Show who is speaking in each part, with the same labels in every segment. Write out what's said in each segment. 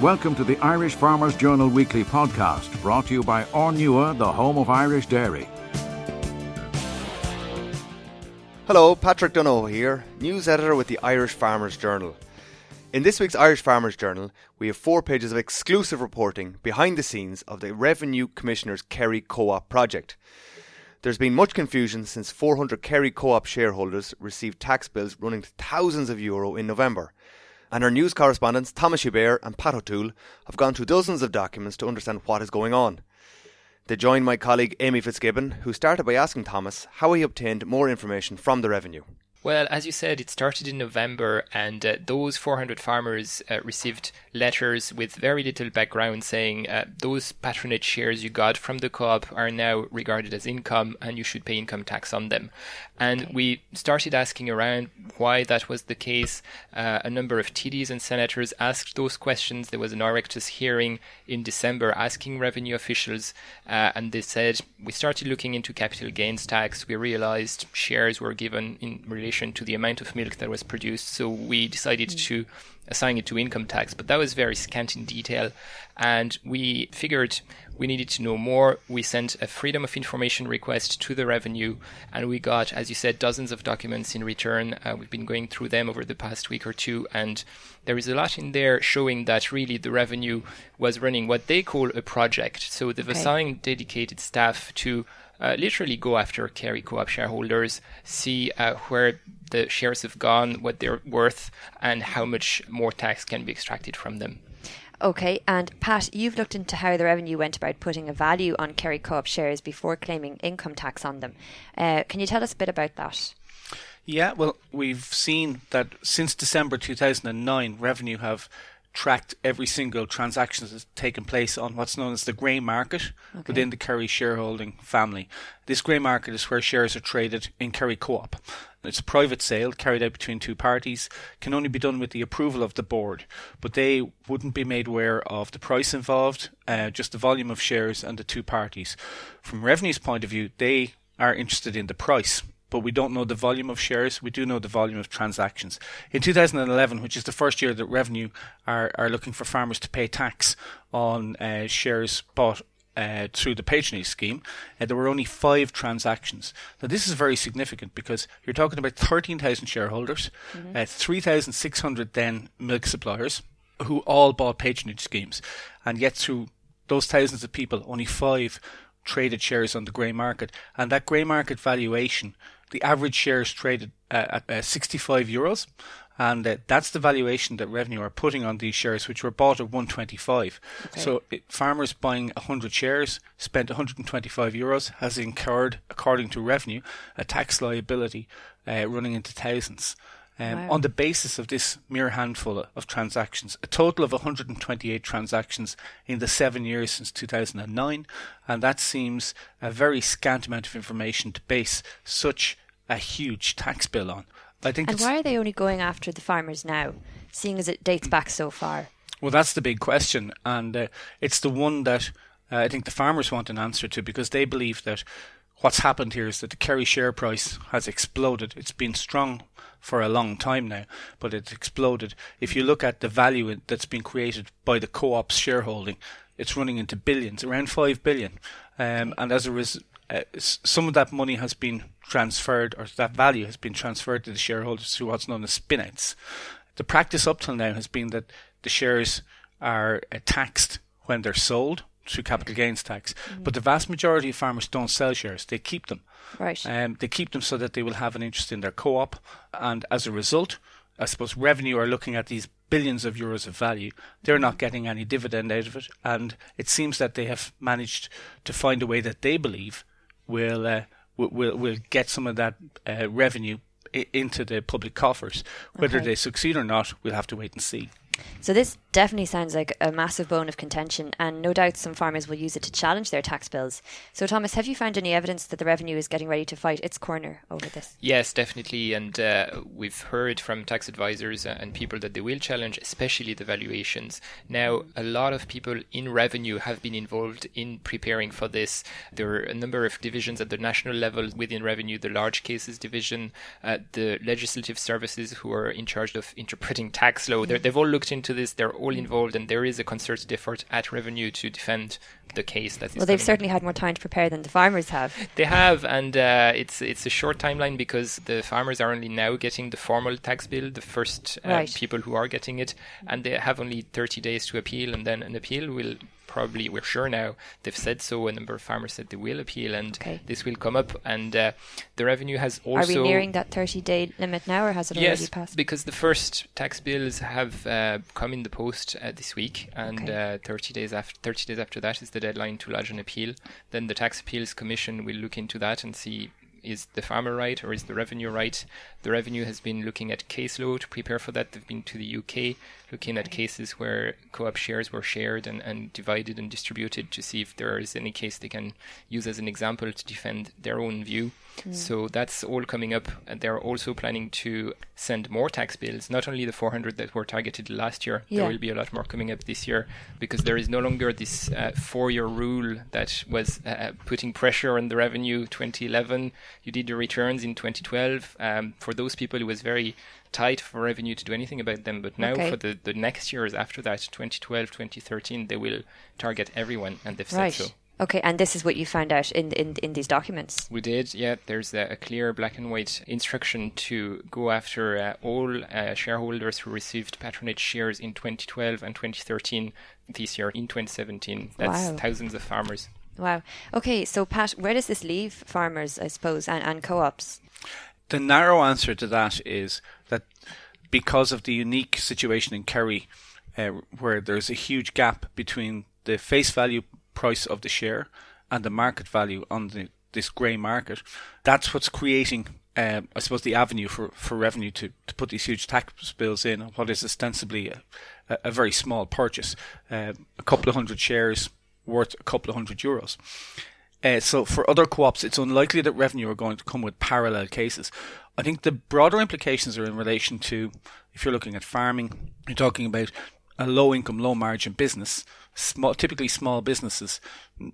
Speaker 1: Welcome to the Irish Farmers Journal Weekly Podcast, brought to you by Ornua, the home of Irish dairy.
Speaker 2: Hello, Patrick Dunno here, news editor with the Irish Farmers Journal. In this week's Irish Farmers Journal, we have 4 pages of exclusive reporting behind the scenes of the Revenue Commissioner's Kerry Co-op project. There's been much confusion since 400 Kerry Co-op shareholders received tax bills running to thousands of euro in November. And our news correspondents Thomas Hubert and Pat O'Toole have gone through dozens of documents to understand what is going on. They join my colleague Amy Fitzgibbon, who started by asking Thomas how he obtained more information from the Revenue.
Speaker 3: Well, as you said, it started in November, and those 400 farmers received letters with very little background saying those patronage shares you got from the co-op are now regarded as income and you should pay income tax on them. And we started asking around why that was the case. A number of TDs and senators asked those questions. There was an Oireachtas hearing in December asking revenue officials, and they said, we started looking into capital gains tax. We realised shares were given in relation to the amount of milk that was produced, so we decided to assign it to income tax, but that was very scant in detail, and we figured we needed to know more. We sent a Freedom of Information request to the Revenue, and we got, as you said, dozens of documents in return. We've been going through them over the past week or two, and there is a lot in there showing that really the Revenue was running what they call a project. So they've assigned dedicated staff to literally go after Kerry Co-op shareholders, see where the shares have gone, what they're worth, and how much more tax can be extracted from them.
Speaker 4: Okay, and Pat, you've looked into how the Revenue went about putting a value on Kerry Co-op shares before claiming income tax on them. Can you tell us a bit about that?
Speaker 5: Yeah, well, we've seen that since December 2009, Revenue have tracked every single transaction that's taken place on what's known as the grey market within the Kerry shareholding family. This grey market is where shares are traded in Kerry Co-op. It's a private sale carried out between two parties, can only be done with the approval of the board, but they wouldn't be made aware of the price involved, just the volume of shares and the two parties. From Revenue's point of view, they are interested in the price, but we don't know the volume of shares. We do know the volume of transactions. In 2011, which is the first year that Revenue are looking for farmers to pay tax on shares bought through the patronage scheme, there were only 5 transactions. Now this is very significant because you're talking about 13,000 shareholders, 3,600 then milk suppliers who all bought patronage schemes, and yet through those thousands of people, only 5 traded shares on the grey market. And that grey market valuation, the average shares traded at 65 euros, and that's the valuation that Revenue are putting on these shares, which were bought at 125. So farmers buying 100 shares spent 125 euros, has incurred, according to Revenue, a tax liability running into thousands. On the basis of this mere handful of transactions, a total of 128 transactions in the 7 years since 2009, and that seems a very scant amount of information to base such a huge tax bill on.
Speaker 4: And why are they only going after the farmers now, seeing as it dates back so far?
Speaker 5: Well, that's the big question, and it's the one that I think the farmers want an answer to, because they believe that what's happened here is that the Kerry share price has exploded. It's been strong for a long time now, but it's exploded. If you look at the value that's been created by the co-op's shareholding, it's running into billions, around 5 billion. And as a result, some of that money has been transferred, or that value has been transferred to the shareholders through what's known as spin-outs. The practice up till now has been that the shares are taxed when they're sold through capital gains tax, but the vast majority of farmers don't sell shares, they keep them. They keep them so that they will have an interest in their co-op, and as a result, I suppose Revenue are looking at these billions of euros of value. They're not getting any dividend out of it, and it seems that they have managed to find a way that they believe will get some of that revenue into the public coffers. Whether they succeed or not, we'll have to wait and see.
Speaker 4: So this definitely sounds like a massive bone of contention, and no doubt some farmers will use it to challenge their tax bills. So Thomas, have you found any evidence that the Revenue is getting ready to fight its corner over this?
Speaker 3: Yes, definitely, and we've heard from tax advisors and people that they will challenge, especially the valuations. Now, a lot of people in Revenue have been involved in preparing for this. There are a number of divisions at the national level within Revenue, the Large Cases Division, the Legislative Services who are in charge of interpreting tax law. They've all looked looked into this. They're all involved, and there is a concerted effort at Revenue to defend the case that is
Speaker 4: Well, they've
Speaker 3: coming.
Speaker 4: certainly had more time to prepare than the farmers have.
Speaker 3: They have, and it's a short timeline because the farmers are only now getting the formal tax bill, the first
Speaker 4: Right.
Speaker 3: people who are getting it, and they have only 30 days to appeal, and then an appeal will probably, we're sure now, they've said so, a number of farmers said they will appeal, and
Speaker 4: Okay.
Speaker 3: this will come up, and the Revenue has also...
Speaker 4: Are we nearing that 30-day limit now, or has it already
Speaker 3: Yes,
Speaker 4: passed?
Speaker 3: because the first tax bills have come in the post this week, and
Speaker 4: Okay.
Speaker 3: 30 days after that is the deadline to lodge an appeal. Then the Tax Appeals Commission will look into that and see, is the farmer right or is the Revenue right? The Revenue has been looking at case law to prepare for that. They've been to the UK looking at cases where co-op shares were shared and divided and distributed to see if there is any case they can use as an example to defend their own view. So that's all coming up. And they're also planning to send more tax bills, not only the 400 that were targeted last year.
Speaker 4: Yeah.
Speaker 3: There will be a lot more coming up this year because there is no longer this 4-year rule that was putting pressure on the Revenue. 2011, you did the returns in 2012. For those people, it was very tight for Revenue to do anything about them. But now
Speaker 4: Okay.
Speaker 3: for the next years after that, 2012, 2013, they will target everyone, and they've
Speaker 4: Right.
Speaker 3: said so.
Speaker 4: Okay, and this is what you found out in these documents.
Speaker 3: We did, yeah. There's a clear black and white instruction to go after all shareholders who received patronage shares in 2012 and 2013 this year in 2017. That's
Speaker 4: Wow.
Speaker 3: thousands of farmers.
Speaker 4: Wow. Okay, so Pat, where does this leave farmers, I suppose, and co-ops?
Speaker 5: The narrow answer to that is that because of the unique situation in Kerry, where there's a huge gap between the face value price of the share and the market value on this grey market, that's what's creating, I suppose, the avenue for Revenue to put these huge tax bills in what is ostensibly a very small purchase, a couple of hundred shares worth a couple of €100. So for other co-ops, it's unlikely that Revenue are going to come with parallel cases. I think the broader implications are in relation to, if you're looking at farming, you're talking about a low-income, low-margin business, typically small businesses,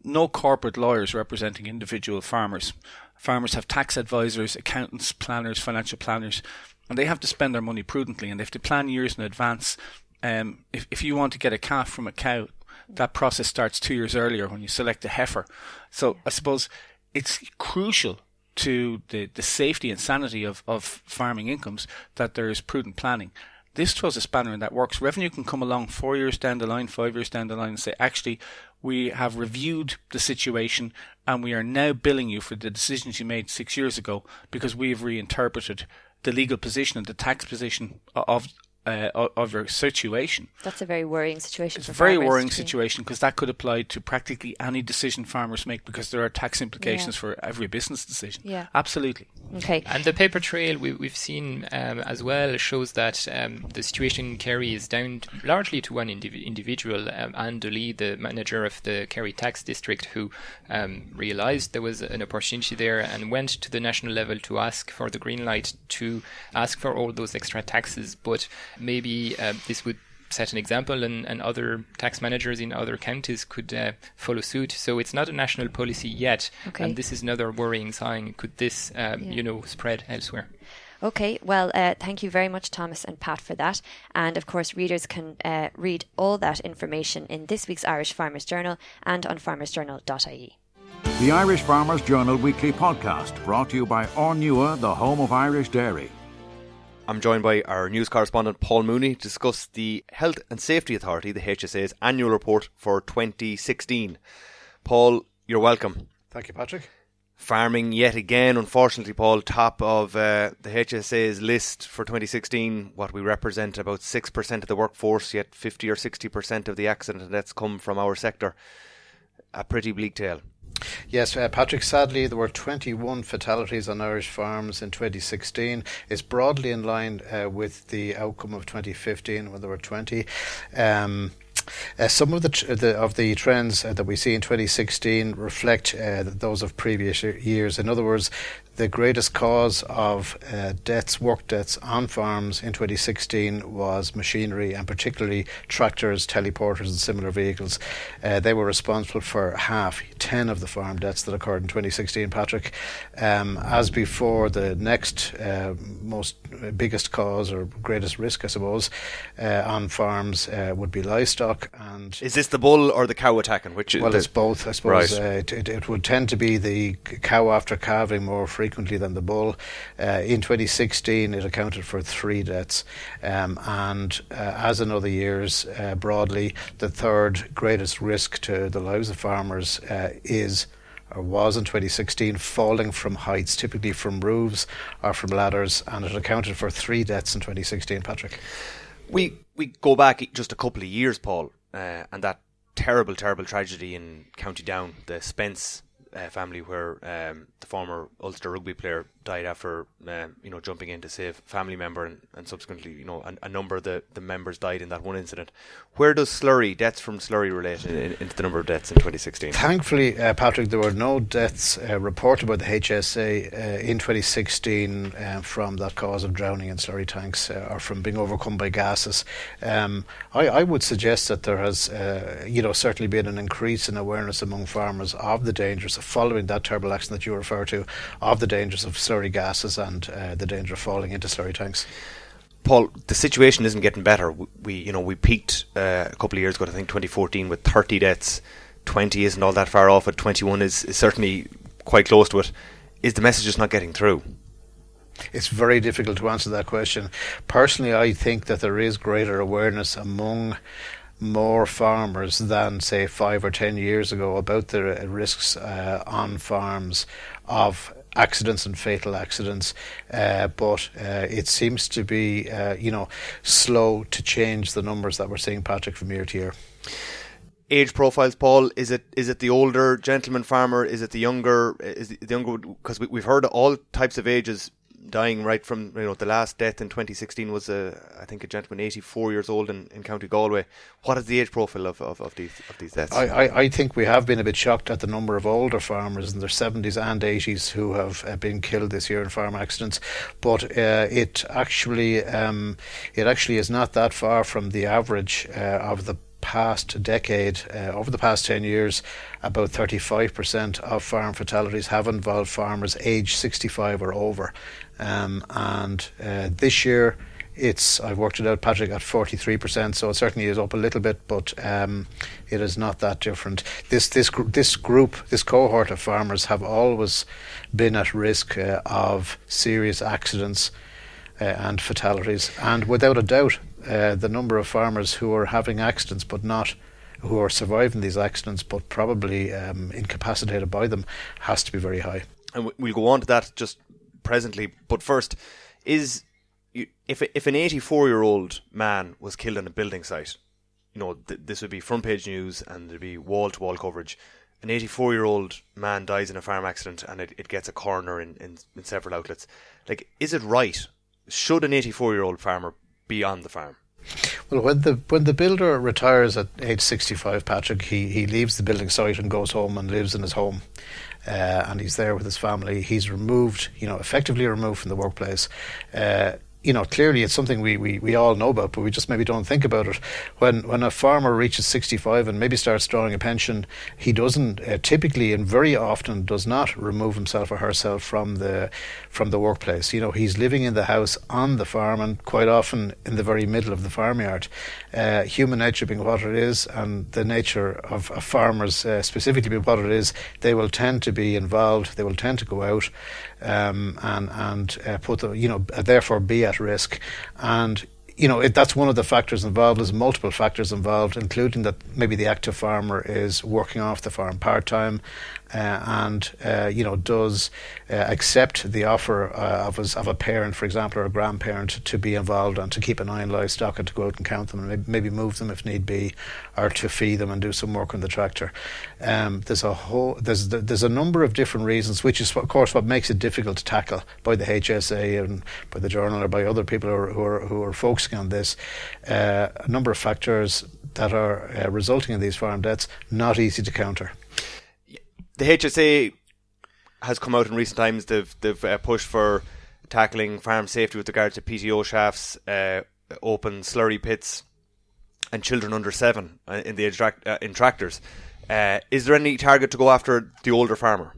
Speaker 5: no corporate lawyers representing individual farmers. Farmers have tax advisors, accountants, planners, financial planners, and they have to spend their money prudently, and they have to plan years in advance. If you want to get a calf from a cow, that process starts 2 years earlier when you select a heifer. So I suppose it's crucial to the safety and sanity of farming incomes that there is prudent planning. This throws a spanner in that works. Revenue can come along 4 years down the line, 5 years down the line and say, actually, we have reviewed the situation and we are now billing you for the decisions you made 6 years ago because we have reinterpreted the legal position and the tax position of your situation.
Speaker 4: That's a very worrying situation
Speaker 5: It's
Speaker 4: for
Speaker 5: a very
Speaker 4: farmers,
Speaker 5: worrying
Speaker 4: too.
Speaker 5: situation because that could apply to practically any decision farmers make because there are tax implications for every business decision.
Speaker 4: Yeah.
Speaker 5: Absolutely.
Speaker 4: Okay.
Speaker 3: And the paper trail we've seen as well shows that the situation in Kerry is down largely to one individual, Anne Dolly, the manager of the Kerry Tax District, who realised there was an opportunity there and went to the national level to ask for the green light to ask for all those extra taxes. But maybe this would set an example and other tax managers in other counties could follow suit. So it's not a national policy yet.
Speaker 4: Okay.
Speaker 3: And this is another worrying sign. Could this, spread elsewhere?
Speaker 4: Okay, well, thank you very much, Thomas and Pat, for that. And of course, readers can read all that information in this week's Irish Farmers Journal and on farmersjournal.ie.
Speaker 1: The Irish Farmers Journal Weekly Podcast, brought to you by Ornua, the home of Irish dairy.
Speaker 2: I'm joined by our news correspondent Paul Mooney to discuss the Health and Safety Authority, the HSA's annual report for 2016. Paul, you're welcome.
Speaker 6: Thank you, Patrick.
Speaker 2: Farming yet again, unfortunately, Paul, top of the HSA's list for 2016. What we represent about 6% of the workforce, yet 50 or 60% of the accident deaths come from our sector. A pretty bleak tale.
Speaker 6: Yes, Patrick, sadly there were 21 fatalities on Irish farms in 2016. It's broadly in line with the outcome of 2015 when there were 20. Some of the trends that we see in 2016 reflect those of previous years. In other words, the greatest cause of work deaths on farms in 2016 was machinery, and particularly tractors, teleporters and similar vehicles. They were responsible for 10 of the farm deaths that occurred in 2016, Patrick. As before, the next most biggest cause or greatest risk, I suppose, on farms would be livestock. And
Speaker 2: is this the bull or the cow attacking?
Speaker 6: It's both, I suppose.
Speaker 2: Right.
Speaker 6: It would tend to be the cow after calving more frequently than the bull. In 2016, it accounted for 3 deaths, and as in other years, broadly, the third greatest risk to the lives of farmers is, or was in 2016, falling from heights, typically from roofs or from ladders, and it accounted for 3 deaths in 2016, Patrick.
Speaker 2: We go back just a couple of years, Paul, and that terrible tragedy in County Down, the Spence family, where the former Ulster rugby player died after jumping in to save a family member, and subsequently a number of the members died in that one incident. Where does deaths from slurry relate into the number of deaths in 2016?
Speaker 6: Thankfully, Patrick, there were no deaths reported by the HSA in 2016 from that cause of drowning in slurry tanks or from being overcome by gases. I would suggest that there has certainly been an increase in awareness among farmers of the dangers of following that terrible accident that you refer to, of the dangers of slurry gases and the danger of falling into slurry tanks.
Speaker 2: Paul, the situation isn't getting better. We peaked a couple of years ago, I think 2014, with 30 deaths. 20 isn't all that far off it. 21 is certainly quite close to it. Is the message just not getting through?
Speaker 6: It's very difficult to answer that question. Personally, I think that there is greater awareness among more farmers than, say, 5 or 10 years ago about the risks on farms of accidents and fatal accidents, but it seems to be slow to change the numbers that we're seeing, Patrick, from year to year.
Speaker 2: Age profiles, Paul, is it the older gentleman farmer? Is it the younger? Because we've heard all types of ages dying, right from the last death in 2016 was I think a gentleman 84 years old in County Galway. What is the age profile of these deaths?
Speaker 6: I think we have been a bit shocked at the number of older farmers in their 70s and 80s who have been killed this year in farm accidents, but it actually is not that far from the average of the past decade. Over the past 10 years, about 35% of farm fatalities have involved farmers aged 65 or over, and this year I've worked it out, Patrick, at 43%, so it certainly is up a little bit, but it is not that different. This cohort of farmers have always been at risk of serious accidents and fatalities, and without a doubt the number of farmers who are having accidents who are surviving these accidents but probably incapacitated by them has to be very high.
Speaker 2: And we'll go on to that just presently, but first, if an 84-year-old man was killed on a building site, this would be front page news and there'd be wall-to-wall coverage. An 84-year-old man dies in a farm accident and it gets a corner in several outlets. Is it right? Should an 84-year-old farmer be on the farm?
Speaker 6: Well, when the builder retires at age 65, Patrick, he leaves the building site and goes home and lives in his home, and he's there with his family. He's removed, effectively removed from the workplace. Clearly it's something we all know about, but we just maybe don't think about it. When a farmer reaches 65 and maybe starts drawing a pension, he doesn't typically and very often does not remove himself or herself from the workplace. He's living in the house on the farm, and quite often in the very middle of the farmyard. Human nature being what it is, and the nature of farmers specifically being what it is, they will tend to be involved. They will tend to go out and therefore be at risk. And that's one of the factors involved. There's multiple factors involved, including that maybe the active farmer is working off the farm part-time and does accept the offer of a parent, for example, or a grandparent, to be involved and to keep an eye on livestock and to go out and count them and maybe move them if need be, or to feed them and do some work on the tractor. There's a number of different reasons, which is of course what makes it difficult to tackle by the HSA and by the journal or by other people who are focusing on this. A number of factors that are resulting in these farm deaths, not easy to counter.
Speaker 2: The HSA has come out in recent times. They've pushed for tackling farm safety with regard to PTO shafts, open slurry pits, and children under 7 in tractors. Is there any target to go after the older farmer?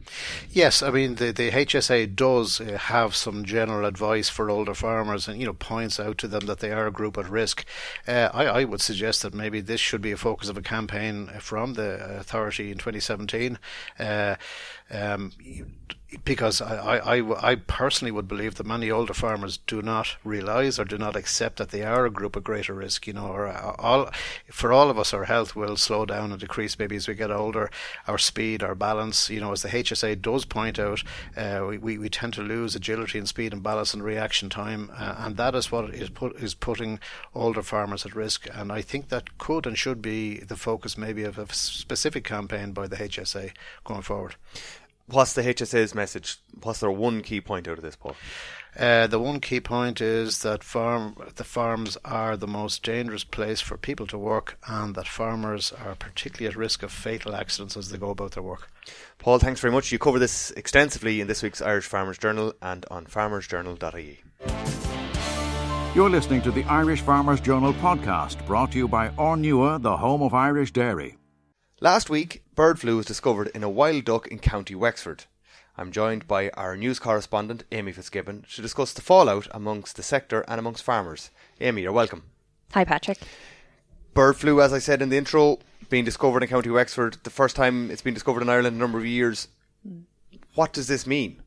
Speaker 6: Yes, I mean the HSA does have some general advice for older farmers, and points out to them that they are a group at risk. I would suggest that maybe this should be a focus of a campaign from the authority in 2017. Because I personally would believe that many older farmers do not realise or do not accept that they are a group at greater risk. For all of us, our health will slow down and decrease maybe as we get older. Our speed, our balance, as the HSA does point out, we tend to lose agility and speed and balance and reaction time, and that is what is putting older farmers at risk. And I think that could and should be the focus maybe of a specific campaign by the HSA going forward.
Speaker 2: What's the HSA's message? What's their one key point out of this, Paul?
Speaker 6: The one key point is that the farms are the most dangerous place for people to work, and that farmers are particularly at risk of fatal accidents as they go about their work.
Speaker 2: Paul, thanks very much. You cover this extensively in this week's Irish Farmers Journal and on farmersjournal.ie.
Speaker 1: You're listening to the Irish Farmers Journal podcast, brought to you by Ornua, the home of Irish dairy.
Speaker 2: Last week, bird flu was discovered in a wild duck in County Wexford. I'm joined by our news correspondent, Amy Fitzgibbon, to discuss the fallout amongst the sector and amongst farmers. Amy, you're welcome.
Speaker 4: Hi, Patrick.
Speaker 2: Bird flu, as I said in the intro, being discovered in County Wexford, the first time it's been discovered in Ireland in a number of years. What does this mean?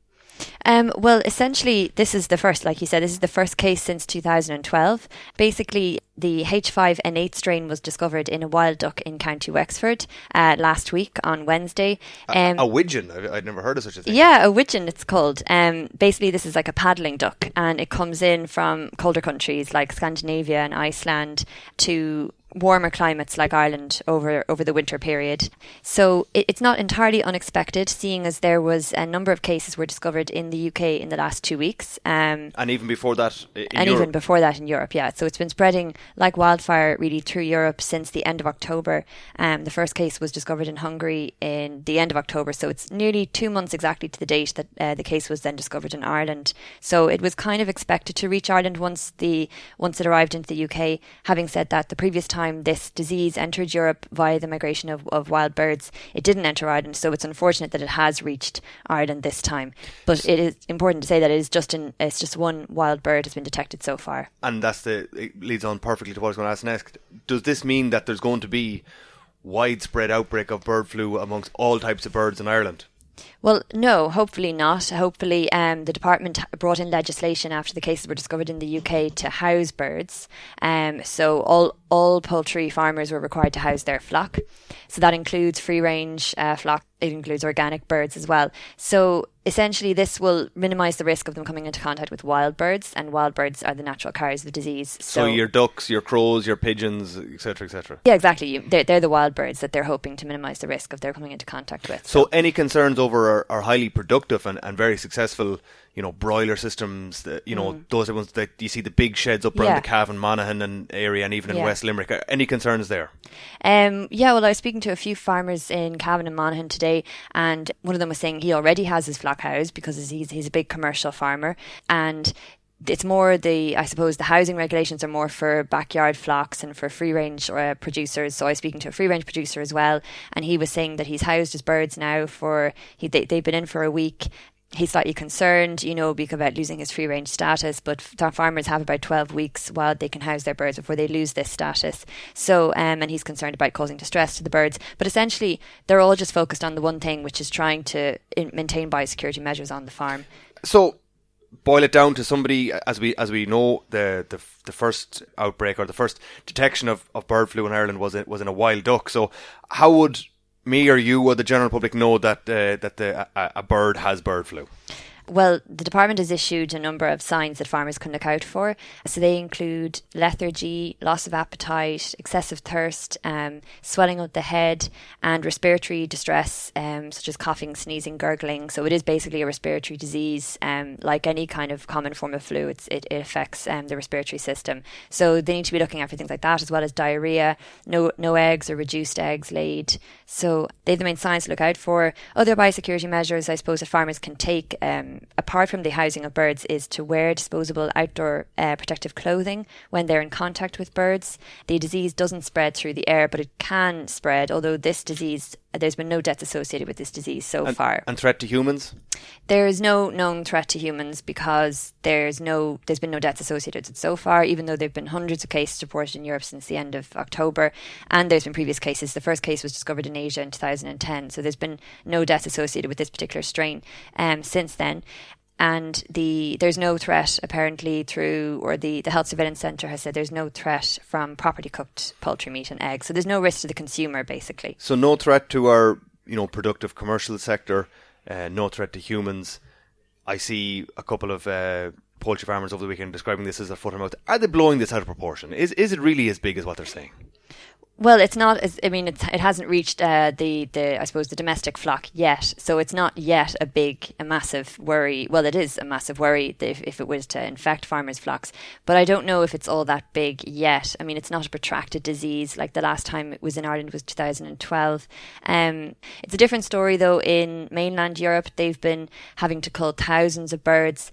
Speaker 4: Well, essentially, this is the first, like you said, this is the first case since 2012. Basically, the H5N8 strain was discovered in a wild duck in County Wexford last week on Wednesday.
Speaker 2: A widgeon? I'd never heard of such a thing.
Speaker 4: Yeah, a widgeon it's called. Basically, this is like a paddling duck, and it comes in from colder countries like Scandinavia and Iceland to warmer climates like Ireland over the winter period. So it's not entirely unexpected, seeing as there was a number of cases were discovered in the UK in the last 2 weeks.
Speaker 2: And even before that in Europe?
Speaker 4: Even before that in Europe, yeah. So it's been spreading like wildfire really through Europe since the end of October. The first case was discovered in Hungary in the end of October, so it's nearly 2 months exactly to the date that the case was then discovered in Ireland. So it was kind of expected to reach Ireland once it arrived into the UK. Having said that, the previous time this disease entered Europe via the migration of wild birds, it didn't enter Ireland, so it's unfortunate that it has reached Ireland this time. But it is important to say that it's just one wild bird has been detected so far. And
Speaker 2: it leads on perfectly to what I was going to ask next. Does this mean that there's going to be widespread outbreak of bird flu amongst all types of birds in Ireland?
Speaker 4: Well, no, hopefully not. Hopefully the department brought in legislation after the cases were discovered in the UK to house birds. So all poultry farmers were required to house their flock. So that includes free-range flock. It includes organic birds as well. So essentially this will minimise the risk of them coming into contact with wild birds, and wild birds are the natural carriers of the disease.
Speaker 2: So your ducks, your crows, your pigeons, etc., etc.
Speaker 4: Yeah, exactly. They're the wild birds that they're hoping to minimise the risk of their coming into contact with.
Speaker 2: So any concerns over our highly productive and very successful, broiler systems, those are ones that you see the big sheds up around the Cavan, Monaghan and area, and even in West Limerick. Any concerns there?
Speaker 4: Well, I was speaking to a few farmers in Cavan and Monaghan today, and one of them was saying he already has his flock housed because he's a big commercial farmer, and it's more I suppose the housing regulations are more for backyard flocks and for free range producers. So I was speaking to a free range producer as well, and he was saying that he's housed his birds now they've been in for a week. He's slightly concerned, about losing his free range status, but farmers have about 12 weeks while they can house their birds before they lose this status. So, and he's concerned about causing distress to the birds. But essentially, they're all just focused on the one thing, which is trying to maintain biosecurity measures on the farm.
Speaker 2: So, boil it down to somebody, as we know, the first outbreak or the first detection of bird flu in Ireland was in a wild duck. So, how would me or you or the general public know that a bird has bird flu?
Speaker 4: Well, the department has issued a number of signs that farmers can look out for. So they include lethargy, loss of appetite, excessive thirst, swelling of the head, and respiratory distress, such as coughing, sneezing, gurgling. So it is basically a respiratory disease. Like any kind of common form of flu, it affects the respiratory system. So they need to be looking out for things like that, as well as diarrhea, no eggs or reduced eggs laid. So they're the main signs to look out for. Other biosecurity measures, I suppose, that farmers can take, apart from the housing of birds, is to wear disposable outdoor protective clothing when they're in contact with birds. The disease doesn't spread through the air, but it can spread, although this disease, there's been no deaths associated with this disease so far.
Speaker 2: And threat to humans?
Speaker 4: There is no known threat to humans because there's been no deaths associated with it so far, even though there have been hundreds of cases reported in Europe since the end of October, and there's been previous cases. The first case was discovered in Asia in 2010, so there's been no deaths associated with this particular strain since then. And there's no threat apparently the Health Surveillance Centre has said there's no threat from properly cooked poultry meat and eggs. So there's no risk to the consumer, basically.
Speaker 2: So no threat to our productive commercial sector, no threat to humans. I see a couple of poultry farmers over the weekend describing this as a foot and mouth. Are they blowing this out of proportion? Is it really as big as what they're saying?
Speaker 4: Well, it's not. It hasn't reached the I suppose the domestic flock yet, so it's not yet a massive worry. Well, it is a massive worry if it was to infect farmers' flocks, but I don't know if it's all that big yet. I mean, it's not a protracted disease like the last time it was in Ireland was 2012. It's a different story though. In mainland Europe, they've been having to cull thousands of birds.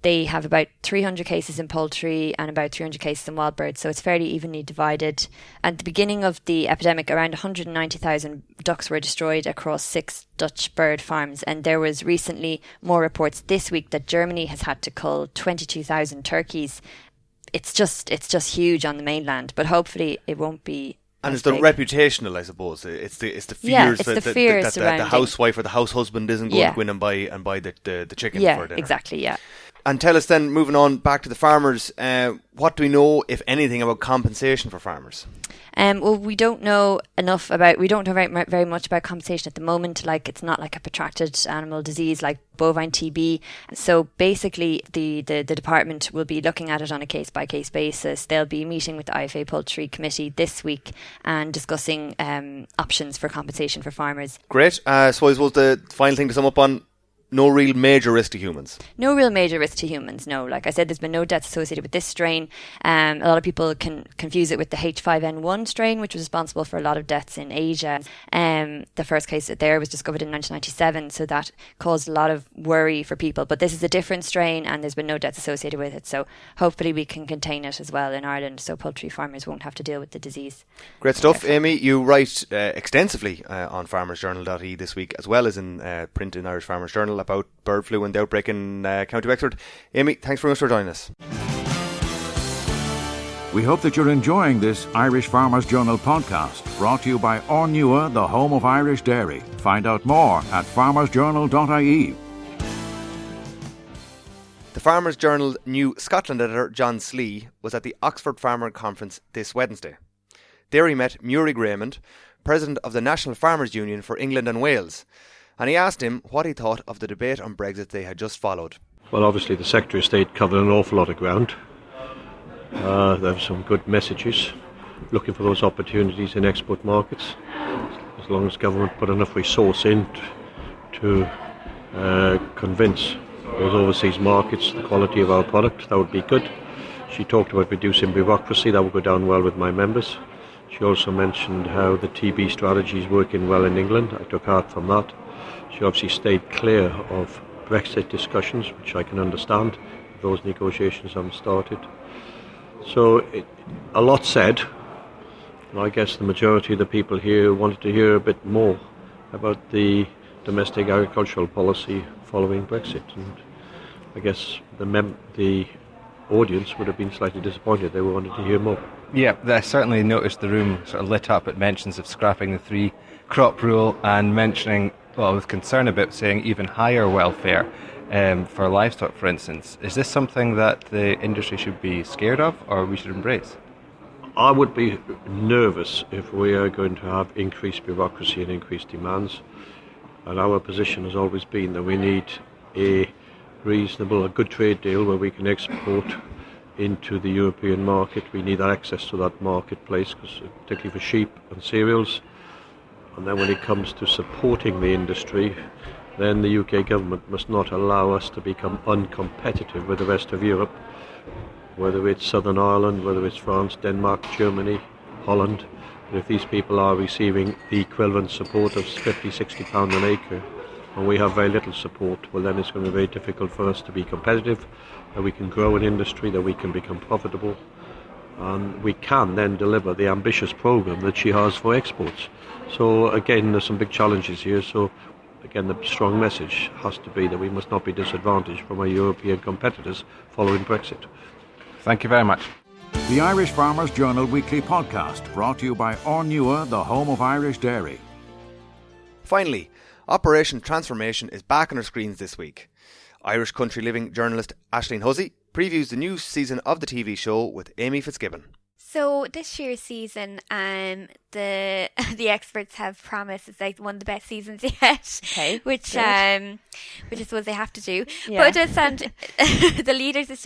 Speaker 4: They have about 300 cases in poultry and about 300 cases in wild birds, so it's fairly evenly divided. At the beginning of the epidemic, around 190,000 ducks were destroyed across 6 Dutch bird farms, and there was recently more reports this week that Germany has had to cull 22,000 turkeys. It's just huge on the mainland, but hopefully it won't be.
Speaker 2: And it's the reputational, I suppose. It's the fears that the housewife or the house husband isn't going to go in and buy the chicken for dinner.
Speaker 4: Exactly, yeah.
Speaker 2: And tell us then, moving on back to the farmers, what do we know, if anything, about compensation for farmers?
Speaker 4: Well, we don't know very much about compensation at the moment. Like, it's not like a protracted animal disease like bovine TB. So basically, the department will be looking at it on a case-by-case basis. They'll be meeting with the IFA Poultry Committee this week and discussing options for compensation for farmers. Great.
Speaker 2: So I suppose the final thing to sum up on, no real major risk to humans?
Speaker 4: No real major risk to humans, no. Like I said, there's been no deaths associated with this strain. A lot of people can confuse it with the H5N1 strain, which was responsible for a lot of deaths in Asia. The first case there was discovered in 1997, so that caused a lot of worry for people. But this is a different strain and there's been no deaths associated with it, so hopefully we can contain it as well in Ireland so poultry farmers won't have to deal with the disease.
Speaker 2: Great stuff. Amy, you write extensively on farmersjournal.ie this week, as well as in print in Irish Farmers Journal, about bird flu and the outbreak in County Wexford. Amy, thanks very much for joining us.
Speaker 1: We hope that you're enjoying this Irish Farmers Journal podcast, brought to you by Ornua, the home of Irish dairy. Find out more at farmersjournal.ie.
Speaker 2: The Farmers Journal New Scotland editor John Slee was at the Oxford Farmer Conference this Wednesday. There he met Murray Graymond, president of the National Farmers Union for England and Wales, and he asked him what he thought of the debate on Brexit they had just followed.
Speaker 7: Well, obviously the Secretary of State covered an awful lot of ground. There were some good messages, looking for those opportunities in export markets. As long as government put enough resource in to convince those overseas markets the quality of our product, that would be good. She talked about reducing bureaucracy, that would go down well with my members. She also mentioned how the TB strategy is working well in England. I took heart from that. She obviously stayed clear of Brexit discussions, which I can understand. Those negotiations haven't started. So a lot said, and I guess the majority of the people here wanted to hear a bit more about the domestic agricultural policy following Brexit. And I guess the audience would have been slightly disappointed. They wanted to hear more.
Speaker 8: Yeah, I certainly noticed the room sort of lit up at mentions of scrapping the 3-crop rule and mentioning, well, with concern about saying even higher welfare for livestock, for instance. Is this something that the industry should be scared of or we should embrace?
Speaker 7: I would be nervous if we are going to have increased bureaucracy and increased demands. And our position has always been that we need a reasonable, a good trade deal where we can export into the European market. We need access to that marketplace, particularly for sheep and cereals. And then when it comes to supporting the industry, then the UK government must not allow us to become uncompetitive with the rest of Europe, whether it's Southern Ireland, whether it's France, Denmark, Germany, Holland. If these people are receiving the equivalent support of £50-60 an acre, and we have very little support, well then it's going to be very difficult for us to be competitive, that we can grow an industry, that we can become profitable, and we can then deliver the ambitious programme that she has for exports. So again, there's some big challenges here. So again, the strong message has to be that we must not be disadvantaged from our European competitors following Brexit.
Speaker 8: Thank you very much.
Speaker 1: The Irish Farmers Journal weekly podcast, brought to you by Ornua, the home of Irish dairy.
Speaker 2: Finally, Operation Transformation is back on our screens this week. Irish Country Living journalist Aisling Hussey previews the new season of the TV show with Amy Fitzgibbon.
Speaker 9: So this year's season, the experts have promised it's like one of the best seasons yet.
Speaker 4: Okay,
Speaker 9: which I suppose they have to do.
Speaker 4: Yeah.
Speaker 9: But it does sound the leaders this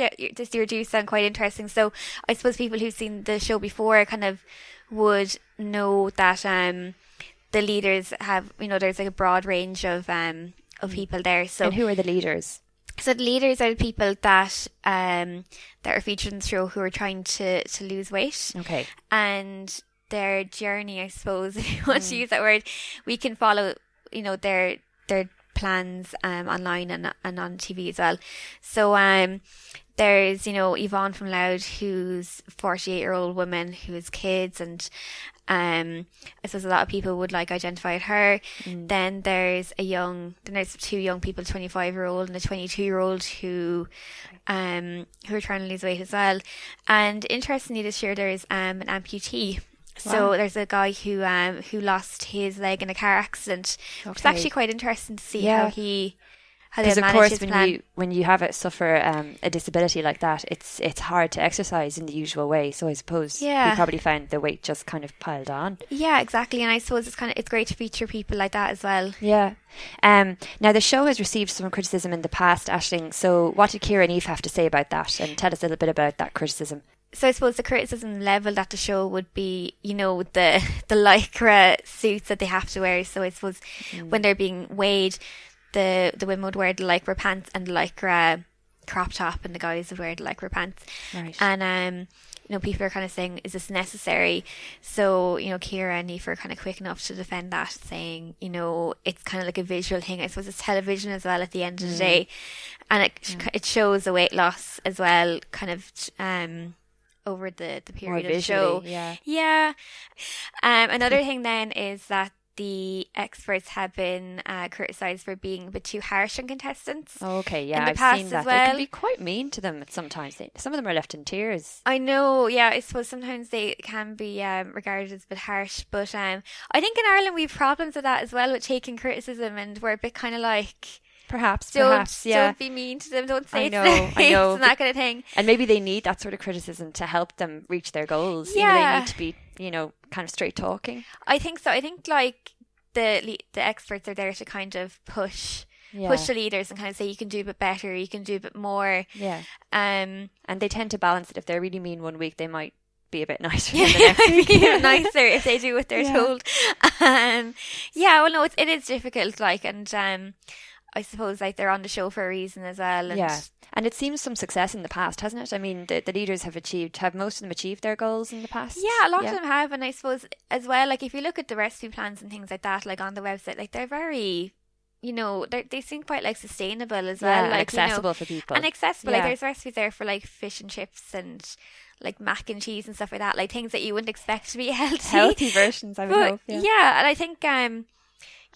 Speaker 9: year do sound quite interesting. So I suppose people who've seen the show before kind of would know that the leaders have, there's like a broad range of people there. So
Speaker 4: And who are the leaders?
Speaker 9: So the leaders are the people that are featured in the show who are trying to lose weight.
Speaker 4: Okay.
Speaker 9: And their journey, I suppose, if you want to use that word, we can follow, their plans online and on TV as well. So there's, Yvonne from Loud, who's a 48-year-old woman who has kids, and I suppose a lot of people would identify with her. Then there's two young people, 25-year-old and a 22-year-old who are trying to lose weight as well. And interestingly, this year there's an amputee. So there's a guy who lost his leg in a car accident. Okay. It's actually quite interesting to see how they
Speaker 4: Because of
Speaker 9: manage
Speaker 4: course,
Speaker 9: his plan.
Speaker 4: when you suffer a disability like that, it's hard to exercise in the usual way. So I suppose he probably found the weight just kind of piled on.
Speaker 9: Yeah, exactly. And I suppose it's great to feature people like that as well.
Speaker 4: Yeah. Now the show has received some criticism in the past, Aisling. So what did Ciara and Eve have to say about that? And tell us a little bit about that criticism.
Speaker 9: So I suppose the criticism levelled at the show would be, the lycra suits that they have to wear. So I suppose when they're being weighed, the women would wear the lycra pants and the lycra crop top, and the guys would wear the lycra pants.
Speaker 4: Right.
Speaker 9: And people are kind of saying, is this necessary? So Ciara and Eve are kind of quick enough to defend that, saying it's kind of like a visual thing. I suppose it's television as well at the end of the day, and it shows the weight loss as well, kind of over the period of the show. Yeah. Another thing then is that the experts have been criticised for being a bit too harsh on contestants.
Speaker 4: Oh, okay, yeah,
Speaker 9: in the
Speaker 4: I've
Speaker 9: past
Speaker 4: seen that.
Speaker 9: as well.
Speaker 4: They can be quite mean to them sometimes. Some of them are left in tears.
Speaker 9: I know, yeah. I suppose sometimes they can be regarded as a bit harsh, but I think in Ireland we have problems with that as well, with taking criticism, and we're a bit kind of like,
Speaker 4: Perhaps,
Speaker 9: don't be mean to them, don't say
Speaker 4: I know.
Speaker 9: and that kind of thing.
Speaker 4: And maybe they need that sort of criticism to help them reach their goals.
Speaker 9: Yeah.
Speaker 4: They need to be, kind of straight talking.
Speaker 9: I think so. I think the experts are there to kind of push the leaders and kind of say, you can do a bit better, you can do a bit more.
Speaker 4: Yeah.
Speaker 9: And
Speaker 4: they tend to balance it. If they're really mean one week, they might be a bit nicer than the next week.
Speaker 9: Be a bit nicer if they do what they're told. It is difficult, and I suppose they're on the show for a reason as well. And
Speaker 4: and it seems some success in the past, hasn't it? I mean, the leaders have most of them achieved their goals in the past?
Speaker 9: Yeah, a lot of them have, and I suppose as well, if you look at the recipe plans and things like that, on the website, they're very, they seem quite sustainable as well.
Speaker 4: Accessible for people.
Speaker 9: And accessible, there's recipes there for fish and chips and mac and cheese and stuff like that, things that you wouldn't expect to be healthy.
Speaker 4: Healthy versions, I would hope.
Speaker 9: Yeah, and I think...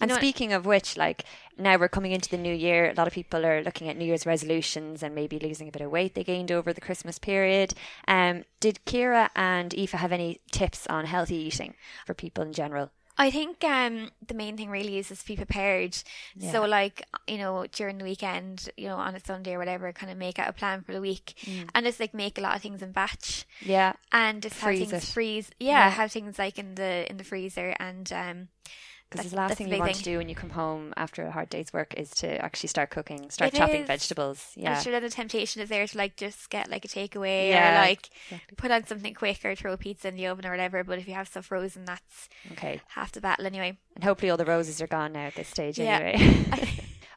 Speaker 4: And speaking of which, now we're coming into the new year, a lot of people are looking at New Year's resolutions and maybe losing a bit of weight they gained over the Christmas period. Did Ciara and Aoife have any tips on healthy eating for people in general?
Speaker 9: I think the main thing really is to be prepared.
Speaker 4: Yeah.
Speaker 9: So during the weekend, on a Sunday or whatever, kind of make out a plan for the week and just make a lot of things in batch.
Speaker 4: Yeah.
Speaker 9: And just have things freeze. Yeah, have things in the freezer, and
Speaker 4: Because the last
Speaker 9: that's
Speaker 4: thing
Speaker 9: the
Speaker 4: you
Speaker 9: big
Speaker 4: want
Speaker 9: thing.
Speaker 4: to do when you come home after a hard day's work is to actually start cooking, start
Speaker 9: It
Speaker 4: chopping
Speaker 9: is.
Speaker 4: vegetables.
Speaker 9: I'm
Speaker 4: Yeah.
Speaker 9: sure that the temptation is there to like just get like a takeaway
Speaker 4: Yeah,
Speaker 9: or like
Speaker 4: exactly.
Speaker 9: put on something quick or throw a pizza in the oven or whatever. But if you have stuff frozen, that's
Speaker 4: Okay.
Speaker 9: half the battle anyway.
Speaker 4: And hopefully all the roses are gone now at this stage
Speaker 9: Yeah.
Speaker 4: anyway.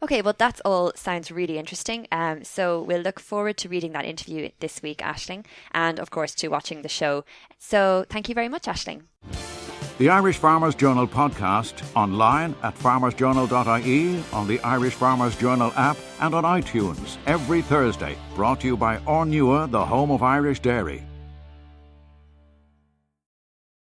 Speaker 4: Okay, well, that's all sounds really interesting. So we'll look forward to reading that interview this week, Aisling, and of course to watching the show. So thank you very much, Aisling.
Speaker 1: The Irish Farmers Journal podcast online at farmersjournal.ie, on the Irish Farmers Journal app and on iTunes every Thursday. Brought to you by Ornua, the home of Irish dairy.